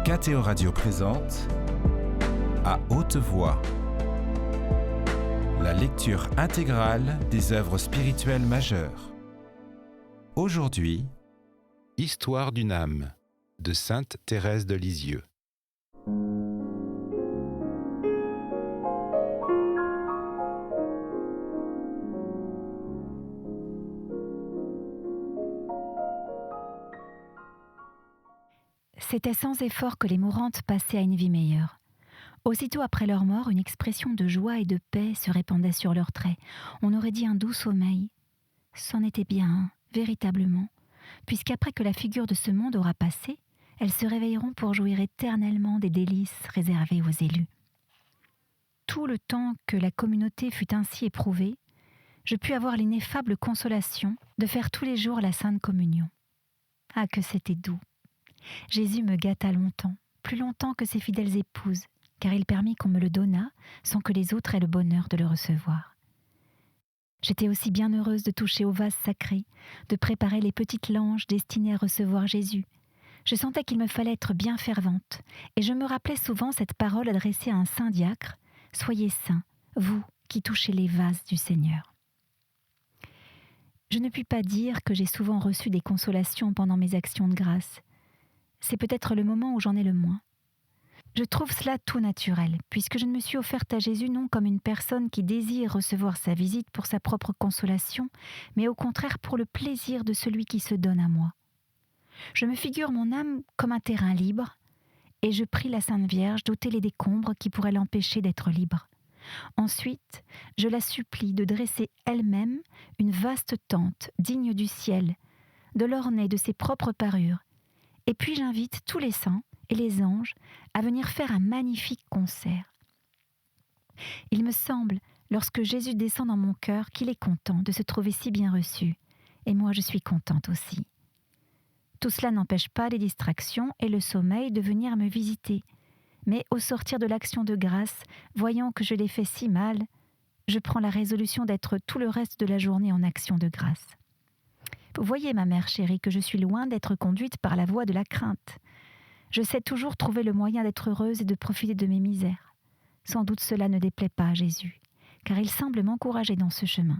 KTO Radio présente À haute voix, la lecture intégrale des œuvres spirituelles majeures. Aujourd'hui, Histoire d'une âme de Sainte Thérèse de Lisieux. C'était sans effort que les mourantes passaient à une vie meilleure. Aussitôt après leur mort, une expression de joie et de paix se répandait sur leurs traits. On aurait dit un doux sommeil. C'en était bien un, véritablement, puisqu'après que la figure de ce monde aura passé, elles se réveilleront pour jouir éternellement des délices réservées aux élus. Tout le temps que la communauté fut ainsi éprouvée, je pus avoir l'ineffable consolation de faire tous les jours la Sainte Communion. Ah, que c'était doux! Jésus me gâta longtemps, plus longtemps que ses fidèles épouses, car il permit qu'on me le donnât sans que les autres aient le bonheur de le recevoir. J'étais aussi bien heureuse de toucher au vase sacré, de préparer les petites langes destinées à recevoir Jésus. Je sentais qu'il me fallait être bien fervente, et je me rappelais souvent cette parole adressée à un saint diacre : « Soyez saints, vous qui touchez les vases du Seigneur. » Je ne puis pas dire que j'ai souvent reçu des consolations pendant mes actions de grâce. C'est peut-être le moment où j'en ai le moins. Je trouve cela tout naturel, puisque je ne me suis offerte à Jésus non comme une personne qui désire recevoir sa visite pour sa propre consolation, mais au contraire pour le plaisir de celui qui se donne à moi. Je me figure mon âme comme un terrain libre, et je prie la Sainte Vierge d'ôter les décombres qui pourraient l'empêcher d'être libre. Ensuite, je la supplie de dresser elle-même une vaste tente digne du ciel, de l'orner de ses propres parures. Et puis j'invite tous les saints et les anges à venir faire un magnifique concert. Il me semble, lorsque Jésus descend dans mon cœur, qu'il est content de se trouver si bien reçu. Et moi, je suis contente aussi. Tout cela n'empêche pas les distractions et le sommeil de venir me visiter. Mais au sortir de l'action de grâce, voyant que je l'ai fait si mal, je prends la résolution d'être tout le reste de la journée en action de grâce. Vous voyez, ma mère chérie, que je suis loin d'être conduite par la voie de la crainte. Je sais toujours trouver le moyen d'être heureuse et de profiter de mes misères. Sans doute cela ne déplaît pas à Jésus, car il semble m'encourager dans ce chemin.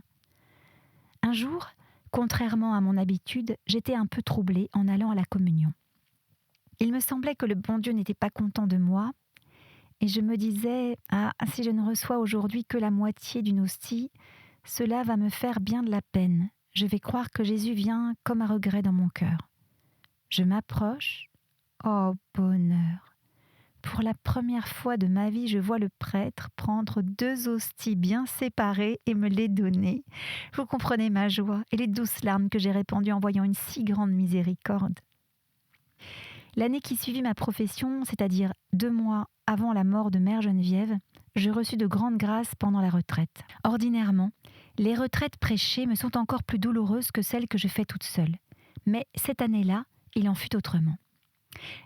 Un jour, contrairement à mon habitude, j'étais un peu troublée en allant à la communion. Il me semblait que le bon Dieu n'était pas content de moi, et je me disais « Ah, si je ne reçois aujourd'hui que la moitié d'une hostie, cela va me faire bien de la peine. Je vais croire que Jésus vient comme à regret dans mon cœur. » Je m'approche. Oh, bonheur! Pour la première fois de ma vie, je vois le prêtre prendre 2 hosties bien séparées et me les donner. Vous comprenez ma joie et les douces larmes que j'ai répandues en voyant une si grande miséricorde. L'année qui suivit ma profession, c'est-à-dire 2 mois avant la mort de Mère Geneviève, je reçus de grandes grâces pendant la retraite. Ordinairement, les retraites prêchées me sont encore plus douloureuses que celles que je fais toute seule. Mais cette année-là, il en fut autrement.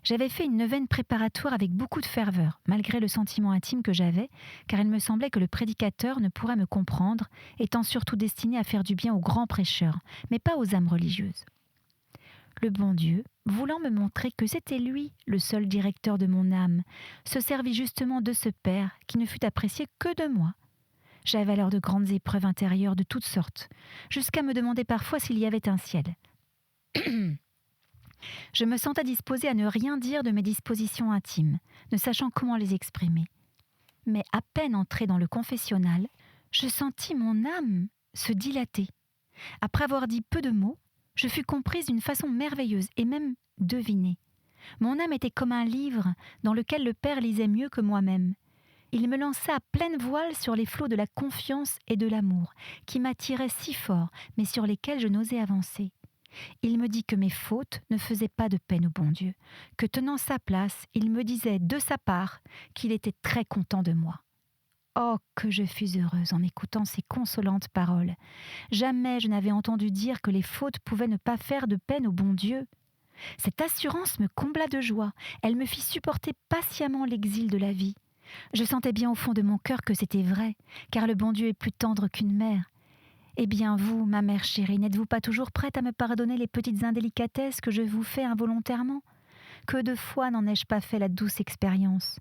J'avais fait une neuvaine préparatoire avec beaucoup de ferveur, malgré le sentiment intime que j'avais, car il me semblait que le prédicateur ne pourrait me comprendre, étant surtout destiné à faire du bien aux grands prêcheurs, mais pas aux âmes religieuses. Le bon Dieu, voulant me montrer que c'était lui le seul directeur de mon âme, se servit justement de ce Père qui ne fut apprécié que de moi. J'avais alors de grandes épreuves intérieures de toutes sortes, jusqu'à me demander parfois s'il y avait un ciel. Je me sentais disposée à ne rien dire de mes dispositions intimes, ne sachant comment les exprimer. Mais à peine entrée dans le confessionnal, je sentis mon âme se dilater. Après avoir dit peu de mots, je fus comprise d'une façon merveilleuse et même devinée. Mon âme était comme un livre dans lequel le Père lisait mieux que moi-même. Il me lança à pleine voile sur les flots de la confiance et de l'amour, qui m'attiraient si fort, mais sur lesquels je n'osais avancer. Il me dit que mes fautes ne faisaient pas de peine au bon Dieu, que tenant sa place, il me disait de sa part qu'il était très content de moi. Oh, que je fus heureuse en écoutant ces consolantes paroles. Jamais je n'avais entendu dire que les fautes pouvaient ne pas faire de peine au bon Dieu. Cette assurance me combla de joie. Elle me fit supporter patiemment l'exil de la vie. Je sentais bien au fond de mon cœur que c'était vrai, car le bon Dieu est plus tendre qu'une mère. Eh bien vous, ma mère chérie, n'êtes-vous pas toujours prête à me pardonner les petites indélicatesses que je vous fais involontairement ? Que de fois n'en ai-je pas fait la douce expérience?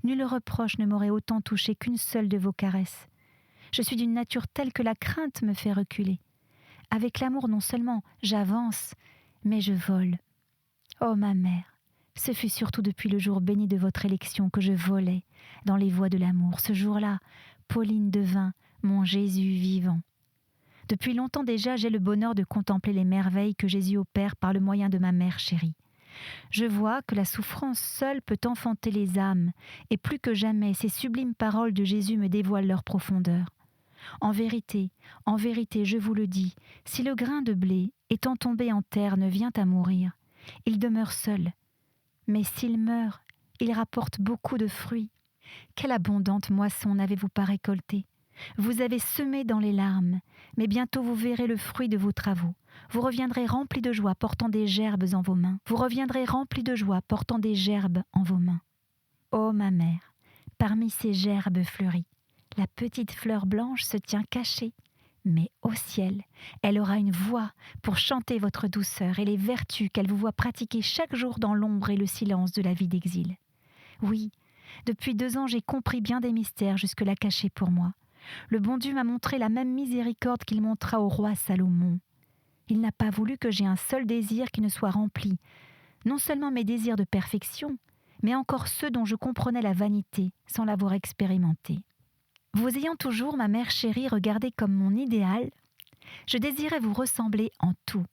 Nul reproche ne m'aurait autant touché qu'une seule de vos caresses. Je suis d'une nature telle que la crainte me fait reculer. Avec l'amour, non seulement j'avance, mais je vole. Oh ma mère, ce fut surtout depuis le jour béni de votre élection que je volais dans les voies de l'amour. Ce jour-là, Pauline devint mon Jésus vivant. Depuis longtemps déjà, j'ai le bonheur de contempler les merveilles que Jésus opère par le moyen de ma mère chérie. Je vois que la souffrance seule peut enfanter les âmes, et plus que jamais, ces sublimes paroles de Jésus me dévoilent leur profondeur. En vérité, je vous le dis, si le grain de blé, étant tombé en terre, ne vient à mourir, il demeure seul. Mais s'il meurt, il rapporte beaucoup de fruits. Quelle abondante moisson n'avez-vous pas récoltée? Vous avez semé dans les larmes, mais bientôt vous verrez le fruit de vos travaux. Vous reviendrez remplis de joie, portant des gerbes en vos mains. Ô ma mère, parmi ces gerbes fleuries, la petite fleur blanche se tient cachée. Mais au ciel, elle aura une voix pour chanter votre douceur et les vertus qu'elle vous voit pratiquer chaque jour dans l'ombre et le silence de la vie d'exil. Oui, depuis 2 ans, j'ai compris bien des mystères jusque-là cachés pour moi. Le bon Dieu m'a montré la même miséricorde qu'il montra au roi Salomon. Il n'a pas voulu que j'aie un seul désir qui ne soit rempli, non seulement mes désirs de perfection, mais encore ceux dont je comprenais la vanité sans l'avoir expérimenté. Vous ayant toujours, ma mère chérie, regardé comme mon idéal, je désirais vous ressembler en tout.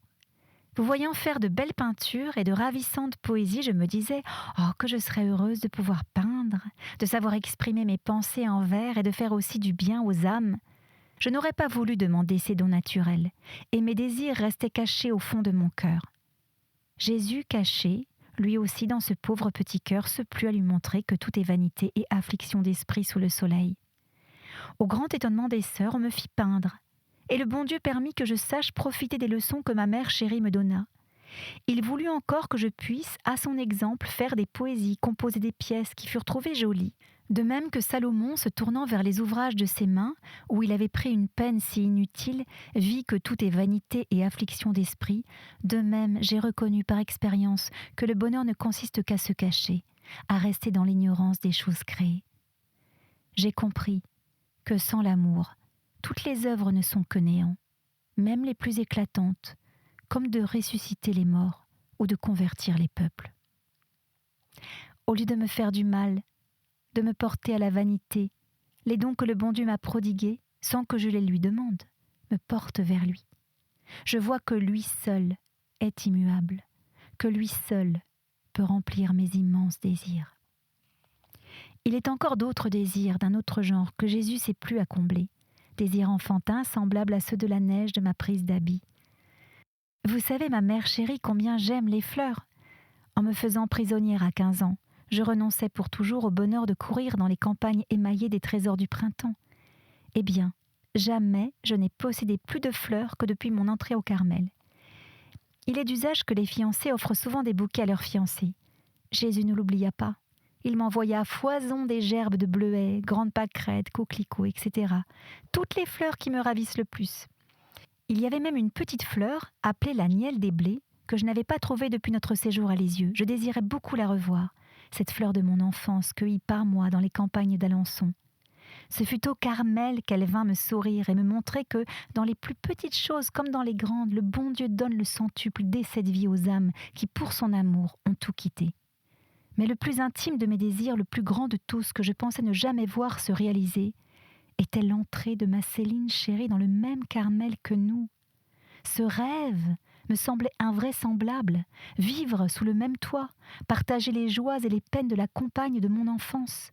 Vous voyant faire de belles peintures et de ravissantes poésies, je me disais « Oh, que je serais heureuse de pouvoir peindre, de savoir exprimer mes pensées en vers et de faire aussi du bien aux âmes. » Je n'aurais pas voulu demander ces dons naturels, et mes désirs restaient cachés au fond de mon cœur. Jésus, caché, lui aussi dans ce pauvre petit cœur, se plut à lui montrer que tout est vanité et affliction d'esprit sous le soleil. Au grand étonnement des sœurs, on me fit peindre, et le bon Dieu permit que je sache profiter des leçons que ma mère chérie me donna. Il voulut encore que je puisse, à son exemple, faire des poésies, composer des pièces qui furent trouvées jolies. De même que Salomon, se tournant vers les ouvrages de ses mains, où il avait pris une peine si inutile, vit que tout est vanité et affliction d'esprit, de même j'ai reconnu par expérience que le bonheur ne consiste qu'à se cacher, à rester dans l'ignorance des choses créées. J'ai compris que sans l'amour, toutes les œuvres ne sont que néant, même les plus éclatantes, comme de ressusciter les morts ou de convertir les peuples. Au lieu de me faire du mal, de me porter à la vanité, les dons que le bon Dieu m'a prodigués, sans que je les lui demande, me portent vers lui. Je vois que lui seul est immuable, que lui seul peut remplir mes immenses désirs. Il est encore d'autres désirs d'un autre genre que Jésus s'est plu à combler, désirs enfantins semblables à ceux de la neige de ma prise d'habit. Vous savez, ma mère chérie, combien j'aime les fleurs. En me faisant prisonnière à 15 ans, je renonçais pour toujours au bonheur de courir dans les campagnes émaillées des trésors du printemps. Eh bien, jamais je n'ai possédé plus de fleurs que depuis mon entrée au Carmel. Il est d'usage que les fiancés offrent souvent des bouquets à leurs fiancés. Jésus ne l'oublia pas. Il m'envoya à foison des gerbes de bleuets, grandes pâquerettes, coquelicots, etc. Toutes les fleurs qui me ravissent le plus. Il y avait même une petite fleur, appelée la nielle des blés, que je n'avais pas trouvée depuis notre séjour à Lisieux. Je désirais beaucoup la revoir, cette fleur de mon enfance, cueillie par moi dans les campagnes d'Alençon. Ce fut au Carmel qu'elle vint me sourire et me montrer que, dans les plus petites choses comme dans les grandes, le bon Dieu donne le centuple dès cette vie aux âmes qui, pour son amour, ont tout quitté. Mais le plus intime de mes désirs, le plus grand de tous, que je pensais ne jamais voir se réaliser, était l'entrée de ma Céline chérie dans le même Carmel que nous. Ce rêve me semblait invraisemblable, vivre sous le même toit, partager les joies et les peines de la compagne de mon enfance.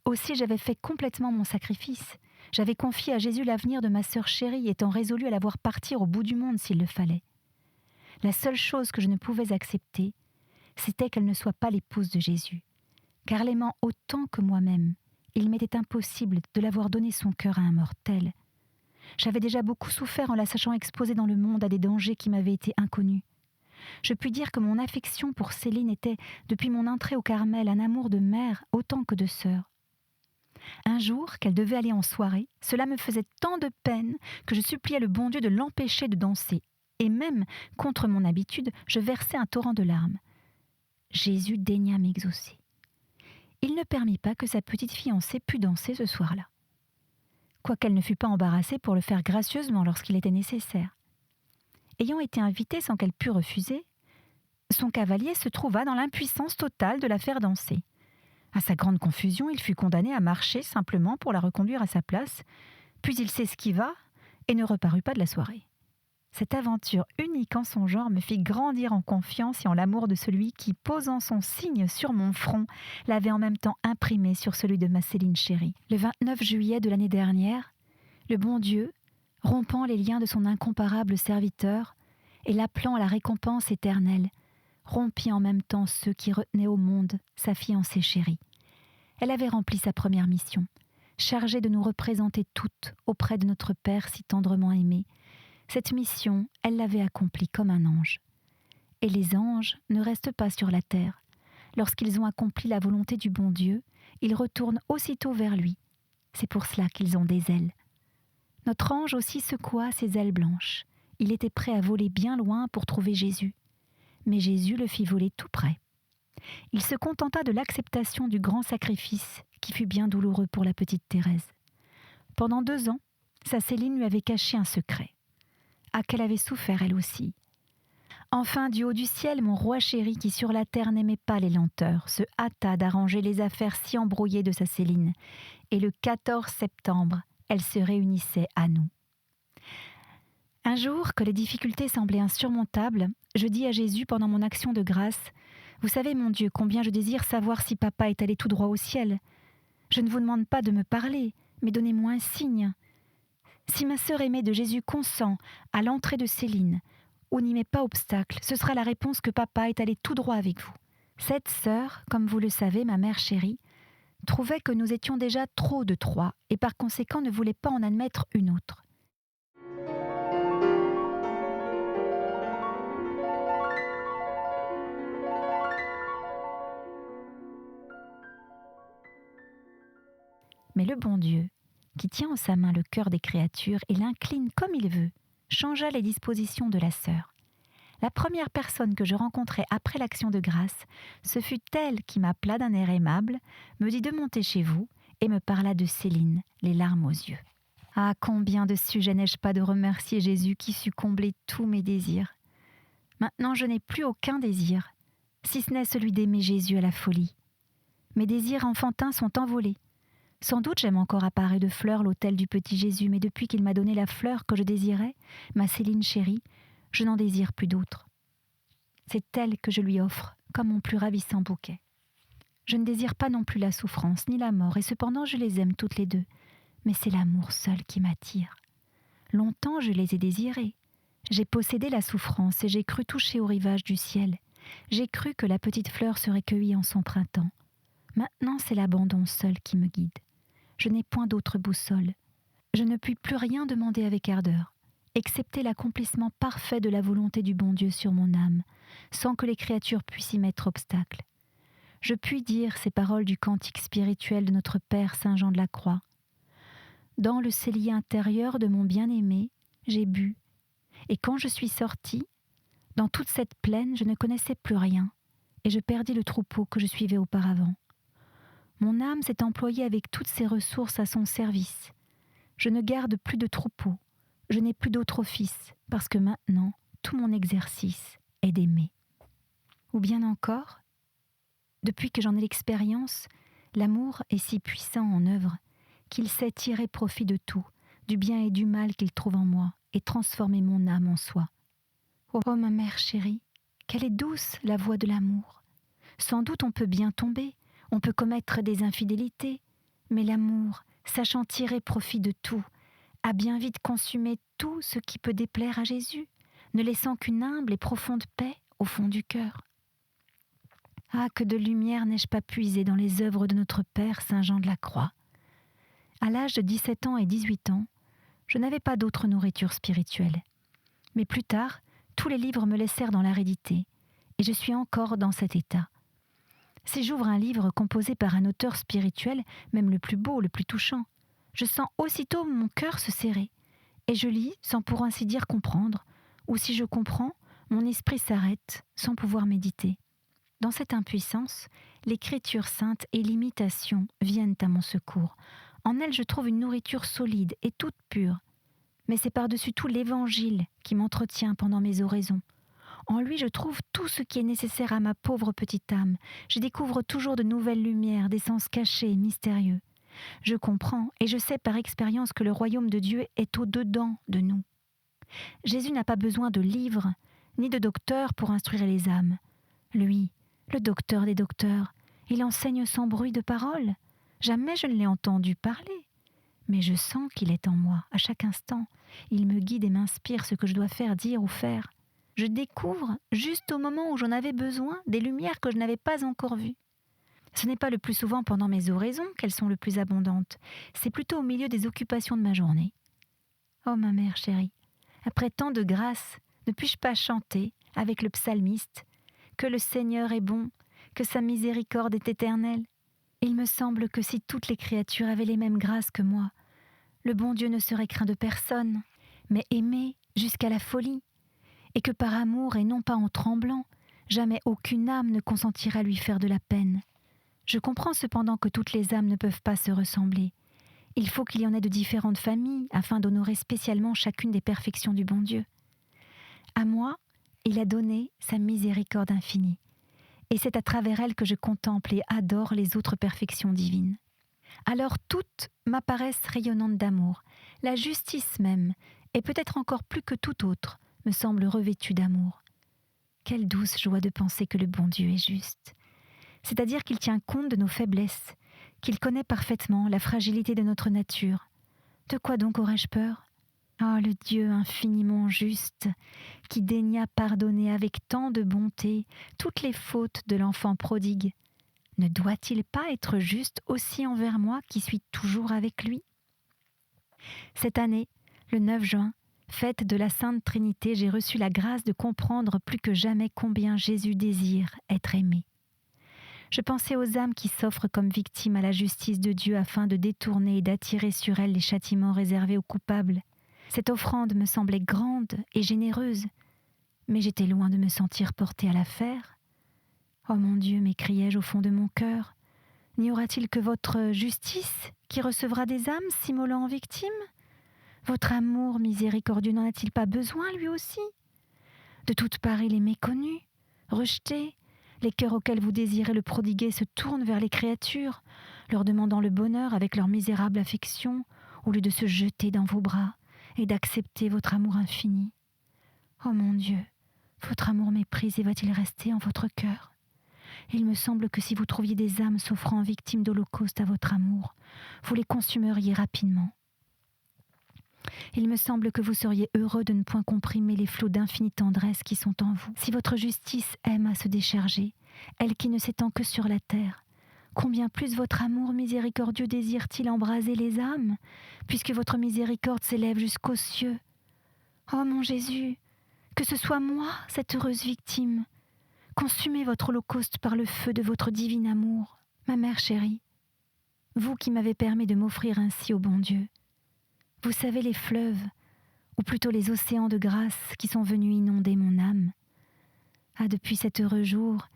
Aussi j'avais fait complètement mon sacrifice. J'avais confié à Jésus l'avenir de ma sœur chérie, étant résolue à la voir partir au bout du monde s'il le fallait. La seule chose que je ne pouvais accepter, c'était qu'elle ne soit pas l'épouse de Jésus, car l'aimant autant que moi-même, il m'était impossible de l'avoir donné son cœur à un mortel. J'avais déjà beaucoup souffert en la sachant exposée dans le monde à des dangers qui m'avaient été inconnus. Je puis dire que mon affection pour Céline était, depuis mon entrée au Carmel, un amour de mère autant que de sœur. Un jour, qu'elle devait aller en soirée, cela me faisait tant de peine que je suppliais le bon Dieu de l'empêcher de danser, et même, contre mon habitude, je versais un torrent de larmes. Jésus daigna m'exaucer. Il ne permit pas que sa petite fiancée pût danser ce soir-là, quoiqu'elle ne fût pas embarrassée pour le faire gracieusement lorsqu'il était nécessaire. Ayant été invitée sans qu'elle pût refuser, son cavalier se trouva dans l'impuissance totale de la faire danser. À sa grande confusion, il fut condamné à marcher simplement pour la reconduire à sa place, puis il s'esquiva et ne reparut pas de la soirée. Cette aventure unique en son genre me fit grandir en confiance et en l'amour de celui qui, posant son signe sur mon front, l'avait en même temps imprimé sur celui de ma Céline chérie. Le 29 juillet de l'année dernière, le bon Dieu, rompant les liens de son incomparable serviteur et l'appelant à la récompense éternelle, rompit en même temps ceux qui retenaient au monde sa fiancée chérie. Elle avait rempli sa première mission, chargée de nous représenter toutes auprès de notre Père si tendrement aimé. Cette mission, elle l'avait accomplie comme un ange. Et les anges ne restent pas sur la terre. Lorsqu'ils ont accompli la volonté du bon Dieu, ils retournent aussitôt vers lui. C'est pour cela qu'ils ont des ailes. Notre ange aussi secoua ses ailes blanches. Il était prêt à voler bien loin pour trouver Jésus. Mais Jésus le fit voler tout près. Il se contenta de l'acceptation du grand sacrifice qui fut bien douloureux pour la petite Thérèse. Pendant 2 ans, sa Céline lui avait caché un secret. Ah, qu'elle avait souffert elle aussi. Enfin, du haut du ciel, mon roi chéri, qui sur la terre n'aimait pas les lenteurs, se hâta d'arranger les affaires si embrouillées de sa Céline. Et le 14 septembre, elle se réunissait à nous. Un jour, que les difficultés semblaient insurmontables, je dis à Jésus pendant mon action de grâce, « Vous savez, mon Dieu, combien je désire savoir si papa est allé tout droit au ciel. Je ne vous demande pas de me parler, mais donnez-moi un signe. Si ma sœur aimée de Jésus consent à l'entrée de Céline, ou n'y met pas obstacle, ce sera la réponse que papa est allé tout droit avec vous. » Cette sœur, comme vous le savez, ma mère chérie, trouvait que nous étions déjà trop de 3 et par conséquent ne voulait pas en admettre une autre. Mais le bon Dieu, qui tient en sa main le cœur des créatures et l'incline comme il veut, changea les dispositions de la sœur. La première personne que je rencontrai après l'action de grâce, ce fut elle qui m'appela d'un air aimable, me dit de monter chez vous et me parla de Céline, les larmes aux yeux. Ah, combien de sujets n'ai-je pas de remercier Jésus qui sut combler tous mes désirs. Maintenant, je n'ai plus aucun désir, si ce n'est celui d'aimer Jésus à la folie. Mes désirs enfantins sont envolés. Sans doute j'aime encore à parer de fleurs l'autel du petit Jésus, mais depuis qu'il m'a donné la fleur que je désirais, ma Céline chérie, je n'en désire plus d'autre. C'est elle que je lui offre, comme mon plus ravissant bouquet. Je ne désire pas non plus la souffrance ni la mort, et cependant je les aime toutes les deux. Mais c'est l'amour seul qui m'attire. Longtemps je les ai désirées. J'ai possédé la souffrance et j'ai cru toucher au rivage du ciel. J'ai cru que la petite fleur serait cueillie en son printemps. Maintenant c'est l'abandon seul qui me guide. Je n'ai point d'autre boussole. Je ne puis plus rien demander avec ardeur, excepté l'accomplissement parfait de la volonté du bon Dieu sur mon âme, sans que les créatures puissent y mettre obstacle. Je puis dire ces paroles du cantique spirituel de notre Père Saint Jean de la Croix. Dans le cellier intérieur de mon bien-aimé, j'ai bu, et quand je suis sortie, dans toute cette plaine, je ne connaissais plus rien, et je perdis le troupeau que je suivais auparavant. Mon âme s'est employée avec toutes ses ressources à son service. Je ne garde plus de troupeau, je n'ai plus d'autre office, parce que maintenant, tout mon exercice est d'aimer. Ou bien encore, depuis que j'en ai l'expérience, l'amour est si puissant en œuvre qu'il sait tirer profit de tout, du bien et du mal qu'il trouve en moi, et transformer mon âme en soi. Oh, ma mère chérie, quelle est douce la voix de l'amour. Sans doute on peut bien tomber, on peut commettre des infidélités, mais l'amour, sachant tirer profit de tout, a bien vite consumé tout ce qui peut déplaire à Jésus, ne laissant qu'une humble et profonde paix au fond du cœur. Ah, que de lumière n'ai-je pas puisé dans les œuvres de notre Père Saint Jean de la Croix. À l'âge de 17 ans et 18 ans, je n'avais pas d'autre nourriture spirituelle. Mais plus tard, tous les livres me laissèrent dans l'aridité, et je suis encore dans cet état. Si j'ouvre un livre composé par un auteur spirituel, même le plus beau, le plus touchant, je sens aussitôt mon cœur se serrer, et je lis sans pour ainsi dire comprendre, ou si je comprends, mon esprit s'arrête sans pouvoir méditer. Dans cette impuissance, l'Écriture sainte et l'imitation viennent à mon secours. En elles, je trouve une nourriture solide et toute pure. Mais c'est par-dessus tout l'Évangile qui m'entretient pendant mes oraisons. En lui, je trouve tout ce qui est nécessaire à ma pauvre petite âme. Je découvre toujours de nouvelles lumières, des sens cachés et mystérieux. Je comprends et je sais par expérience que le royaume de Dieu est au-dedans de nous. Jésus n'a pas besoin de livres, ni de docteurs pour instruire les âmes. Lui, le docteur des docteurs, il enseigne sans bruit de parole. Jamais je ne l'ai entendu parler. Mais je sens qu'il est en moi, à chaque instant. Il me guide et m'inspire ce que je dois faire, dire ou faire. Je découvre, juste au moment où j'en avais besoin, des lumières que je n'avais pas encore vues. Ce n'est pas le plus souvent pendant mes oraisons qu'elles sont le plus abondantes. C'est plutôt au milieu des occupations de ma journée. Oh ma mère chérie, après tant de grâce, ne puis-je pas chanter, avec le psalmiste, que le Seigneur est bon, que sa miséricorde est éternelle? Il me semble que si toutes les créatures avaient les mêmes grâces que moi, le bon Dieu ne serait craint de personne, mais aimé jusqu'à la folie, et que par amour et non pas en tremblant, jamais aucune âme ne consentirait à lui faire de la peine. Je comprends cependant que toutes les âmes ne peuvent pas se ressembler. Il faut qu'il y en ait de différentes familles afin d'honorer spécialement chacune des perfections du bon Dieu. À moi, il a donné sa miséricorde infinie, et c'est à travers elle que je contemple et adore les autres perfections divines. Alors toutes m'apparaissent rayonnantes d'amour. La justice même, et peut-être encore plus que toute autre, me semble revêtue d'amour. Quelle douce joie de penser que le bon Dieu est juste. C'est-à-dire qu'il tient compte de nos faiblesses, qu'il connaît parfaitement la fragilité de notre nature. De quoi donc aurais-je peur ? Oh, le Dieu infiniment juste, qui daigna pardonner avec tant de bonté toutes les fautes de l'enfant prodigue, ne doit-il pas être juste aussi envers moi qui suis toujours avec lui ? Cette année, le 9 juin, fête de la Sainte Trinité, j'ai reçu la grâce de comprendre plus que jamais combien Jésus désire être aimé. Je pensais aux âmes qui s'offrent comme victimes à la justice de Dieu afin de détourner et d'attirer sur elles les châtiments réservés aux coupables. Cette offrande me semblait grande et généreuse, mais j'étais loin de me sentir portée à la faire. « Oh mon Dieu » m'écriai-je au fond de mon cœur, « n'y aura-t-il que votre justice qui recevra des âmes s'immolant en victimes ? Votre amour miséricordieux n'en a-t-il pas besoin lui aussi ? De toutes parts il est méconnu, rejeté. Les cœurs auxquels vous désirez le prodiguer se tournent vers les créatures, leur demandant le bonheur avec leur misérable affection, au lieu de se jeter dans vos bras et d'accepter votre amour infini. Oh mon Dieu, votre amour méprisé va-t-il rester en votre cœur ? Il me semble que si vous trouviez des âmes s'offrant en victimes d'holocauste à votre amour, vous les consumeriez rapidement. Il me semble que vous seriez heureux de ne point comprimer les flots d'infinie tendresse qui sont en vous. Si votre justice aime à se décharger, elle qui ne s'étend que sur la terre, combien plus votre amour miséricordieux désire-t-il embraser les âmes, puisque votre miséricorde s'élève jusqu'aux cieux. Oh mon Jésus, que ce soit moi, cette heureuse victime. Consumez votre holocauste par le feu de votre divin amour. Ma mère chérie, vous qui m'avez permis de m'offrir ainsi au bon Dieu, vous savez les fleuves, ou plutôt les océans de grâce qui sont venus inonder mon âme. Ah, depuis cet heureux jour,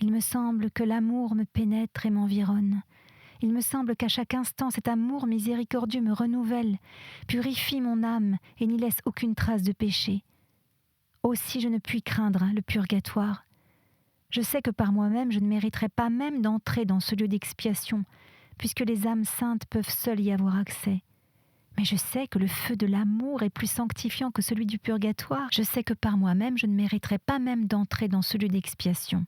il me semble que l'amour me pénètre et m'environne. Il me semble qu'à chaque instant, cet amour miséricordieux me renouvelle, purifie mon âme et n'y laisse aucune trace de péché. Aussi je ne puis craindre le purgatoire. Je sais que par moi-même, je ne mériterais pas même d'entrer dans ce lieu d'expiation, puisque les âmes saintes peuvent seules y avoir accès. Mais je sais que le feu de l'amour est plus sanctifiant que celui du purgatoire. Je sais que par moi-même, je ne mériterais pas même d'entrer dans ce lieu d'expiation,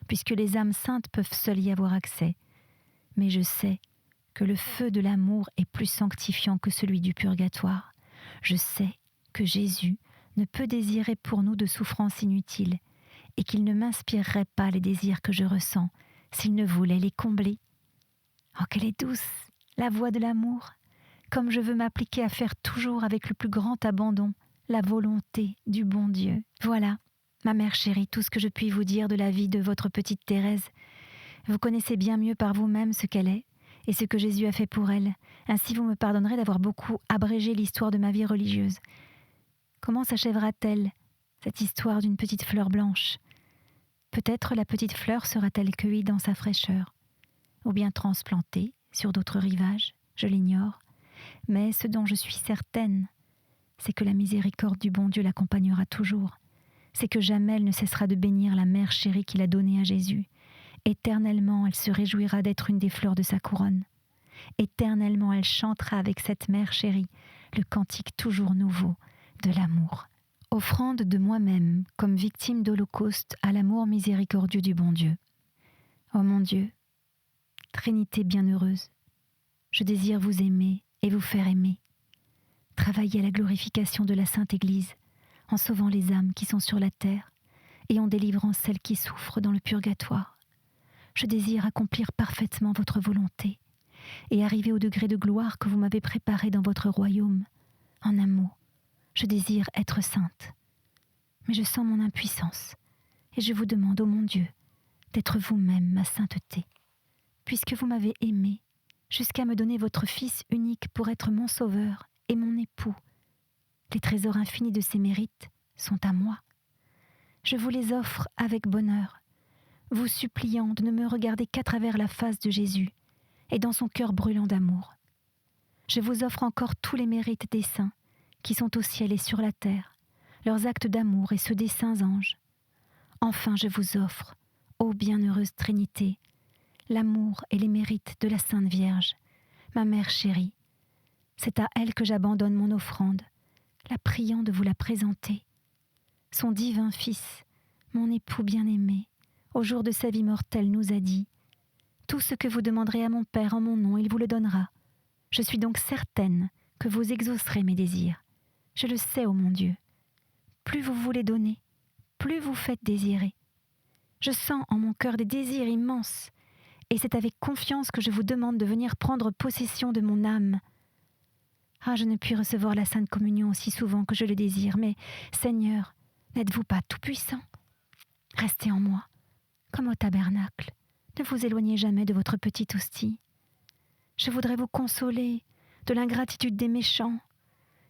puisque les âmes saintes peuvent seules y avoir accès. Mais je sais que le feu de l'amour est plus sanctifiant que celui du purgatoire. Je sais que Jésus ne peut désirer pour nous de souffrances inutiles et qu'il ne m'inspirerait pas les désirs que je ressens s'il ne voulait les combler. Oh, qu'elle est douce, la voix de l'amour! Comme je veux m'appliquer à faire toujours avec le plus grand abandon la volonté du bon Dieu. Voilà, ma mère chérie, tout ce que je puis vous dire de la vie de votre petite Thérèse. Vous connaissez bien mieux par vous-même ce qu'elle est et ce que Jésus a fait pour elle. Ainsi vous me pardonnerez d'avoir beaucoup abrégé l'histoire de ma vie religieuse. Comment s'achèvera-t-elle, cette histoire d'une petite fleur blanche ? Peut-être la petite fleur sera-t-elle cueillie dans sa fraîcheur, ou bien transplantée sur d'autres rivages, je l'ignore, mais ce dont je suis certaine, c'est que la miséricorde du bon Dieu l'accompagnera toujours, c'est que jamais elle ne cessera de bénir la mère chérie qu'il a donnée à Jésus. Éternellement, elle se réjouira d'être une des fleurs de sa couronne. Éternellement, elle chantera avec cette mère chérie le cantique toujours nouveau de l'amour. Offrande de moi-même comme victime d'holocauste à l'amour miséricordieux du bon Dieu. Ô mon Dieu, Trinité bienheureuse, je désire vous aimer et vous faire aimer. Travailler à la glorification de la Sainte Église, en sauvant les âmes qui sont sur la terre et en délivrant celles qui souffrent dans le purgatoire. Je désire accomplir parfaitement votre volonté et arriver au degré de gloire que vous m'avez préparé dans votre royaume. En un mot, je désire être sainte. Mais je sens mon impuissance et je vous demande, ô mon Dieu, d'être vous-même ma sainteté. Puisque vous m'avez aimé jusqu'à me donner votre Fils unique pour être mon sauveur et mon époux, les trésors infinis de ses mérites sont à moi. Je vous les offre avec bonheur, vous suppliant de ne me regarder qu'à travers la face de Jésus et dans son cœur brûlant d'amour. Je vous offre encore tous les mérites des saints qui sont au ciel et sur la terre, leurs actes d'amour et ceux des saints anges. Enfin, je vous offre, ô bienheureuse Trinité, l'amour et les mérites de la Sainte Vierge, ma mère chérie. C'est à elle que j'abandonne mon offrande, la priant de vous la présenter. Son divin Fils, mon époux bien-aimé, au jour de sa vie mortelle nous a dit « Tout ce que vous demanderez à mon Père en mon nom, il vous le donnera. Je suis donc certaine que vous exaucerez mes désirs. Je le sais, ô mon Dieu. Plus vous voulez donner, plus vous faites désirer. Je sens en mon cœur des désirs immenses, et c'est avec confiance que je vous demande de venir prendre possession de mon âme. Ah, je ne puis recevoir la Sainte Communion aussi souvent que je le désire, mais, Seigneur, n'êtes-vous pas tout-puissant? Restez en moi, comme au tabernacle. Ne vous éloignez jamais de votre petite hostie. Je voudrais vous consoler de l'ingratitude des méchants,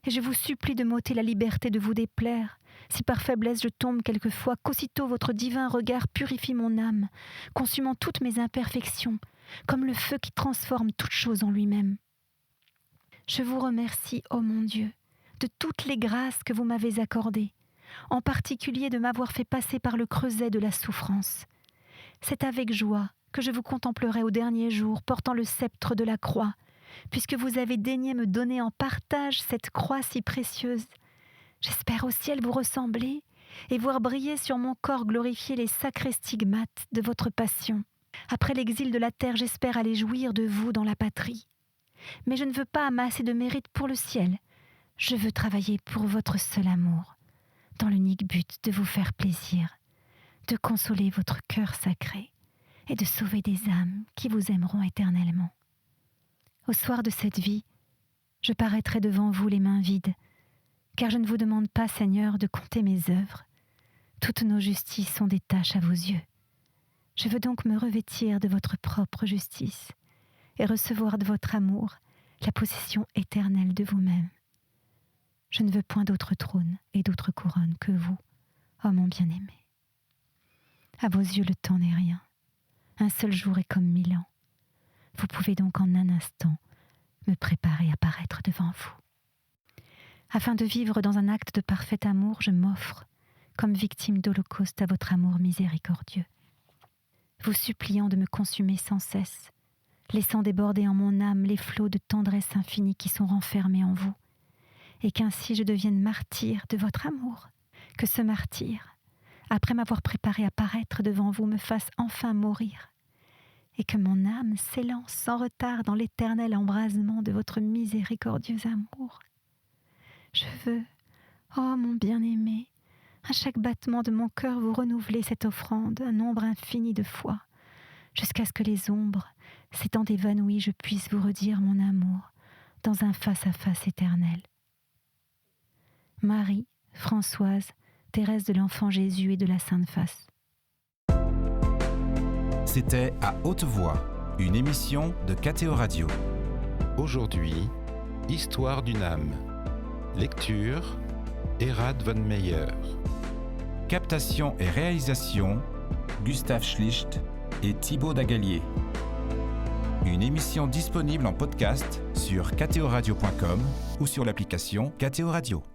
et je vous supplie de m'ôter la liberté de vous déplaire. Si par faiblesse je tombe quelquefois, qu'aussitôt votre divin regard purifie mon âme, consumant toutes mes imperfections, comme le feu qui transforme toute chose en lui-même. Je vous remercie, ô mon Dieu, de toutes les grâces que vous m'avez accordées, en particulier de m'avoir fait passer par le creuset de la souffrance. C'est avec joie que je vous contemplerai au dernier jour, portant le sceptre de la croix, puisque vous avez daigné me donner en partage cette croix si précieuse. J'espère au ciel vous ressembler et voir briller sur mon corps glorifié les sacrés stigmates de votre passion. Après l'exil de la terre, j'espère aller jouir de vous dans la patrie. Mais je ne veux pas amasser de mérite pour le ciel. Je veux travailler pour votre seul amour, dans l'unique but de vous faire plaisir, de consoler votre cœur sacré et de sauver des âmes qui vous aimeront éternellement. Au soir de cette vie, je paraîtrai devant vous les mains vides, car je ne vous demande pas, Seigneur, de compter mes œuvres. Toutes nos justices sont des tâches à vos yeux. Je veux donc me revêtir de votre propre justice et recevoir de votre amour la possession éternelle de vous-même. Je ne veux point d'autre trône et d'autre couronne que vous, ô mon bien-aimé. À vos yeux, le temps n'est rien. Un seul jour est comme 1000 ans. Vous pouvez donc en un instant me préparer à paraître devant vous. Afin de vivre dans un acte de parfait amour, je m'offre comme victime d'holocauste à votre amour miséricordieux, vous suppliant de me consumer sans cesse, laissant déborder en mon âme les flots de tendresse infinie qui sont renfermés en vous, et qu'ainsi je devienne martyr de votre amour, que ce martyr, après m'avoir préparé à paraître devant vous, me fasse enfin mourir, et que mon âme s'élance sans retard dans l'éternel embrasement de votre miséricordieux amour. Je veux, ô mon bien-aimé, à chaque battement de mon cœur vous renouveler cette offrande, un nombre infini de fois, jusqu'à ce que les ombres, s'étant évanouies, je puisse vous redire mon amour dans un face-à-face éternel. Marie, Françoise, Thérèse de l'Enfant Jésus et de la Sainte Face. C'était À Haute Voix, une émission de KTO Radio. Aujourd'hui, Histoire d'une âme. Lecture, Erhard von Meyer. Captation et réalisation, Gustave Schlicht et Thibaut Dagalier. Une émission disponible en podcast sur ktoradio.com ou sur l'application KTO Radio.